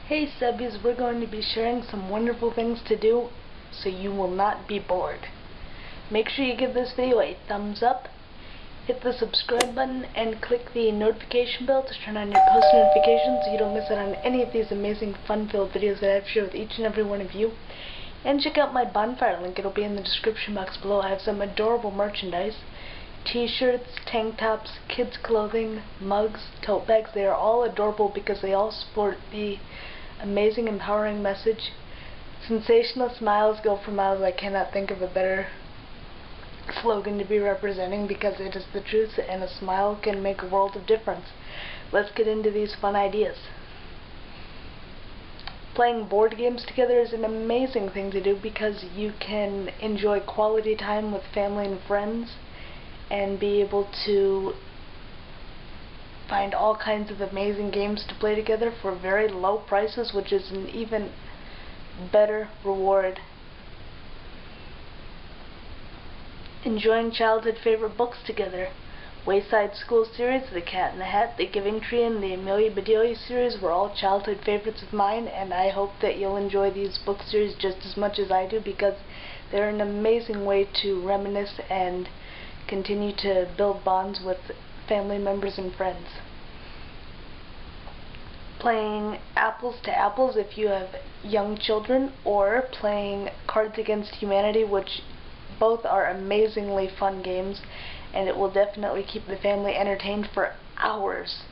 Hey Subbies, we're going to be sharing some wonderful things to do so you will not be bored. Make sure you give this video a thumbs up, hit the subscribe button, and click the notification bell to turn on your post notifications so you don't miss out on any of these amazing fun-filled videos that I've shared with each and every one of you. And check out my bonfire link, it'll be in the description box below. I have some adorable merchandise. T-shirts, tank tops, kids clothing, mugs, tote bags. They are all adorable because they all support the amazing, empowering message. Sensational smiles go for miles. I cannot think of a better slogan to be representing because it is the truth, and a smile can make a world of difference. Let's get into these fun ideas. Playing board games together is an amazing thing to do because you can enjoy quality time with family and friends and be able to find all kinds of amazing games to play together for very low prices, which is an even better reward. Enjoying childhood favorite books together. Wayside School series, The Cat in the Hat, The Giving Tree, and the Amelia Bedelia series were all childhood favorites of mine, and I hope that you'll enjoy these book series just as much as I do because they're an amazing way to reminisce and continue to build bonds with family members and friends. Playing apples to apples if you have young children, or playing Cards Against Humanity, which both are amazingly fun games, and it will definitely keep the family entertained for hours.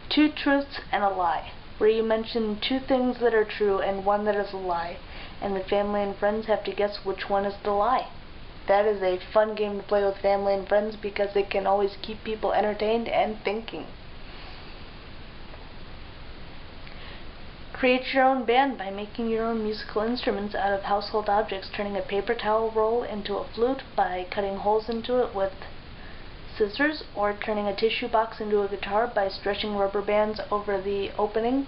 Two Truths and a Lie, where you mention two things that are true and one that is a lie, and the family and friends have to guess which one is the lie. That is a fun game to play with family and friends because it can always keep people entertained and thinking. Create your own band by making your own musical instruments out of household objects, turning a paper towel roll into a flute by cutting holes into it with scissors, or turning a tissue box into a guitar by stretching rubber bands over the opening.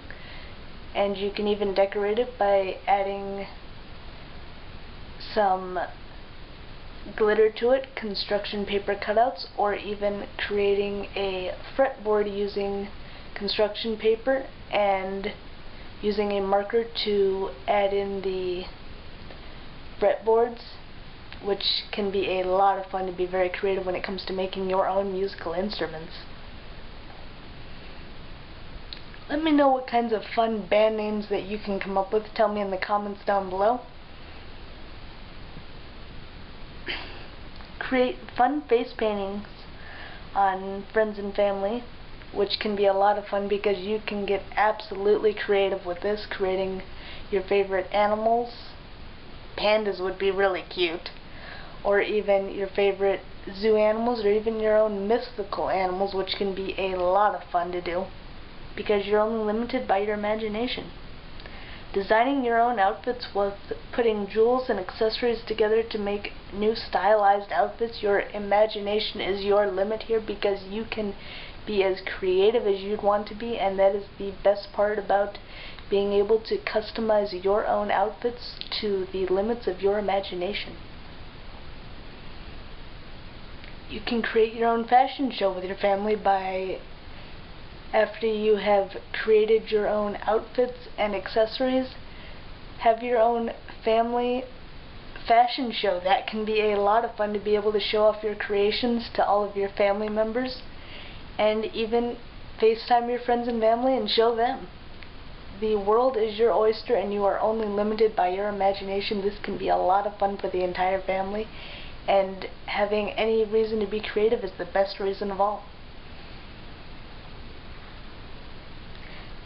And you can even decorate it by adding some glitter to it, construction paper cutouts, or even creating a fretboard using construction paper and using a marker to add in the fretboards, which can be a lot of fun to be very creative when it comes to making your own musical instruments. Let me know what kinds of fun band names that you can come up with. Tell me in the comments down below. Create fun face paintings on friends and family, which can be a lot of fun because you can get absolutely creative with this, creating your favorite animals. Pandas would be really cute. Or even your favorite zoo animals, or even your own mythical animals, which can be a lot of fun to do because you're only limited by your imagination. Designing your own outfits with putting jewels and accessories together to make new stylized outfits. Your imagination is your limit here because you can be as creative as you'd want to be, and that is the best part about being able to customize your own outfits to the limits of your imagination. You can create your own fashion show with your family by, after you have created your own outfits and accessories, have your own family fashion show. That can be a lot of fun to be able to show off your creations to all of your family members, and even FaceTime your friends and family and show them. The world is your oyster and you are only limited by your imagination. This can be a lot of fun for the entire family, and having any reason to be creative is the best reason of all.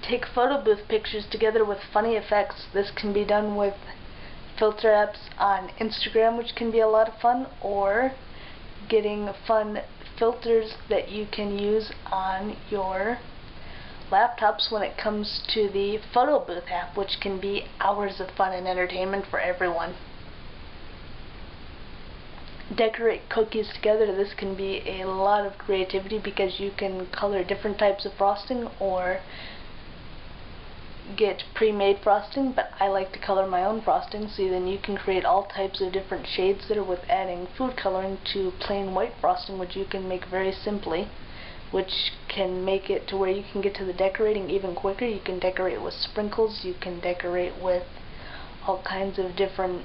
Take photo booth pictures together with funny effects. This can be done with filter apps on Instagram, which can be a lot of fun, or getting fun filters that you can use on your laptops when it comes to the photo booth app, which can be hours of fun and entertainment for everyone. Decorate cookies together. This can be a lot of creativity because you can color different types of frosting or get pre-made frosting, but I like to color my own frosting, so then you can create all types of different shades there with adding food coloring to plain white frosting, which you can make very simply which can make it to where you can get to the decorating even quicker. You can decorate with sprinkles, you can decorate with all kinds of different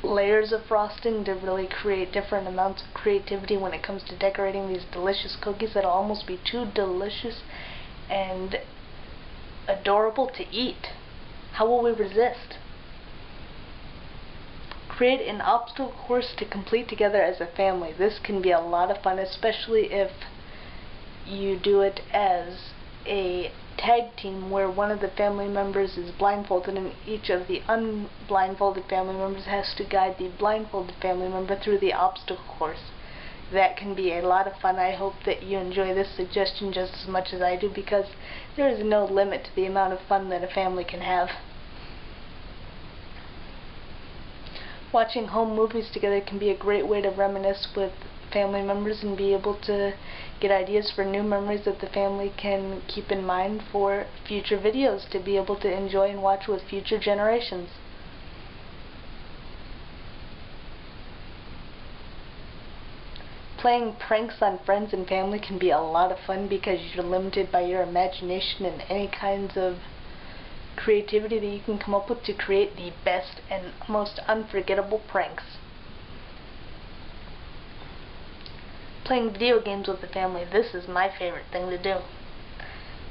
layers of frosting to really create different amounts of creativity when it comes to decorating these delicious cookies that'll almost be too delicious and adorable to eat. How will we resist? Create an obstacle course to complete together as a family. This can be a lot of fun, especially if you do it as a tag team where one of the family members is blindfolded and each of the unblindfolded family members has to guide the blindfolded family member through the obstacle course. That can be a lot of fun. I hope that you enjoy this suggestion just as much as I do, because there is no limit to the amount of fun that a family can have. Watching home movies together can be a great way to reminisce with family members and be able to get ideas for new memories that the family can keep in mind for future videos to be able to enjoy and watch with future generations. Playing pranks on friends and family can be a lot of fun because you're limited by your imagination and any kinds of creativity that you can come up with to create the best and most unforgettable pranks. Playing video games with the family. This is my favorite thing to do.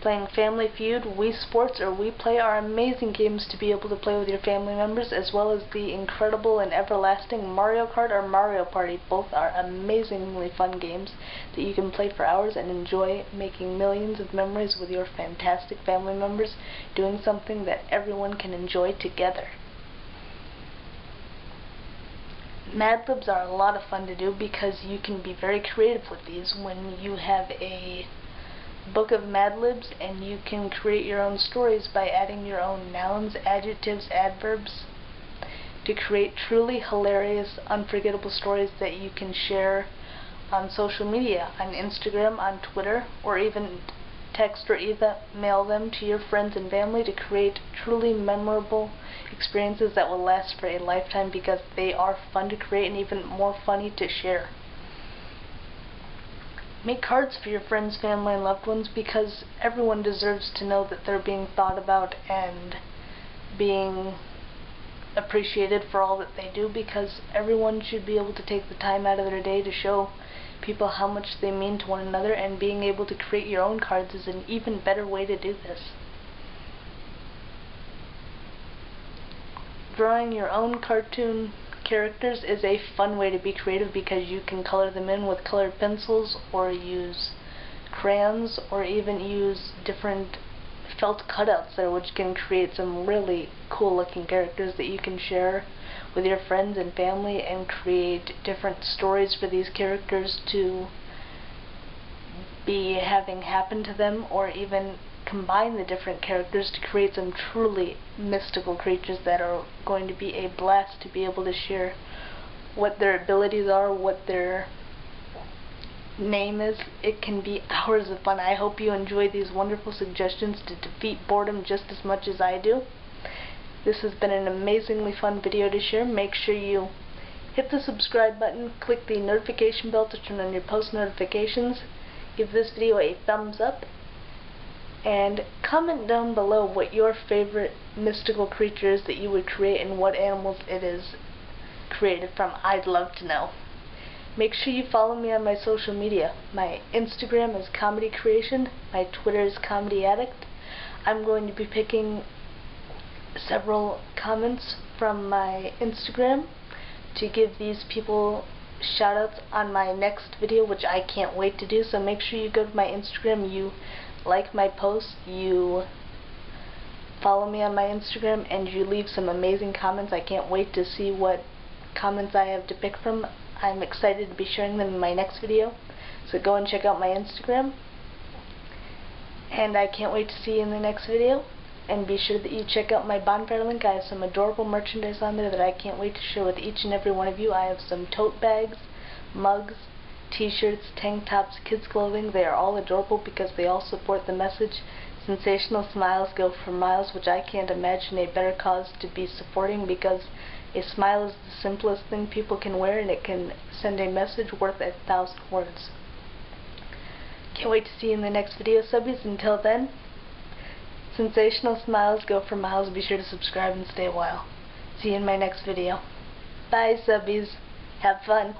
Playing Family Feud, Wii Sports, or Wii Play are amazing games to be able to play with your family members, as well as the incredible and everlasting Mario Kart or Mario Party. Both are amazingly fun games that you can play for hours and enjoy making millions of memories with your fantastic family members, doing something that everyone can enjoy together. Mad Libs are a lot of fun to do because you can be very creative with these when you have a book of Mad Libs and you can create your own stories by adding your own nouns, adjectives, adverbs to create truly hilarious, unforgettable stories that you can share on social media, on Instagram, on Twitter, or even text or email them to your friends and family to create truly memorable experiences that will last for a lifetime because they are fun to create and even more funny to share. Make cards for your friends, family, and loved ones because everyone deserves to know that they're being thought about and being appreciated for all that they do, because everyone should be able to take the time out of their day to show people how much they mean to one another, and being able to create your own cards is an even better way to do this. Drawing your own cartoon characters is a fun way to be creative because you can color them in with colored pencils or use crayons or even use different felt cutouts there, which can create some really cool looking characters that you can share with your friends and family and create different stories for these characters to be having happen to them, or even combine the different characters to create some truly mystical creatures that are going to be a blast to be able to share what their abilities are, what their name is. It can be hours of fun. I hope you enjoy these wonderful suggestions to defeat boredom just as much as I do. This has been an amazingly fun video to share. Make sure you hit the subscribe button, click the notification bell to turn on your post notifications, give this video a thumbs up, and comment down below what your favorite mystical creature is that you would create and what animals it is created from. I'd love to know. Make sure you follow me on my social media. My Instagram is Comedy Creation. My Twitter is Comedy Addict. I'm going to be picking several comments from my Instagram to give these people shoutouts on my next video, which I can't wait to do. So make sure you go to my Instagram, you like my posts, you follow me on my Instagram, and you leave some amazing comments. I can't wait to see what comments I have to pick from. I'm excited to be sharing them in my next video, so go and check out my Instagram, and I can't wait to see you in the next video. And be sure that you check out my bonfire link. I have some adorable merchandise on there that I can't wait to share with each and every one of you. I have some tote bags, mugs, t-shirts, tank tops, kids clothing. They are all adorable because they all support the message, sensational smiles go for miles, which I can't imagine a better cause to be supporting, because a smile is the simplest thing people can wear and it can send a message worth 1,000 words. Can't wait to see you in the next video, subbies. Until then, sensational smiles go for miles. Be sure to subscribe and stay a while. See you in my next video. Bye, subbies. Have fun.